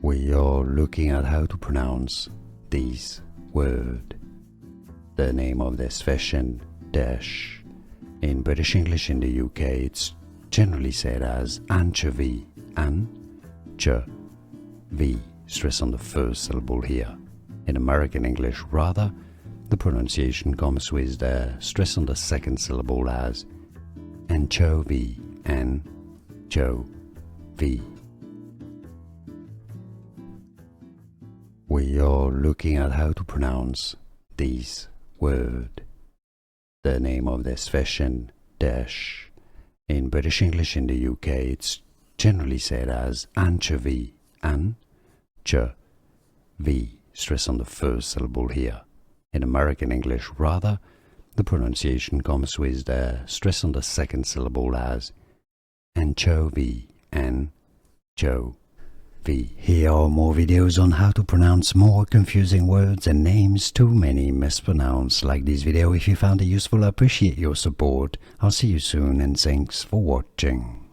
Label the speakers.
Speaker 1: We are looking at how to pronounce this word. The name of this fish and dish. In British English in the UK, it's generally said as anchovy, an-ch-v, stress on the first syllable here. In American English, rather, the pronunciation comes with the stress on the second syllable as anchovy, an-cho-v. We are looking at how to pronounce this word. The name of this fish and dish. In British English in the UK, it's generally said as anchovy, an-ch-v, stress on the first syllable here. In American English, rather, the pronunciation comes with the stress on the second syllable as anchovy, an-cho-v. Here are more videos on how to pronounce more confusing words and names too many mispronounced. Like this video if you found it useful. I appreciate your support. I'll see you soon and thanks for watching.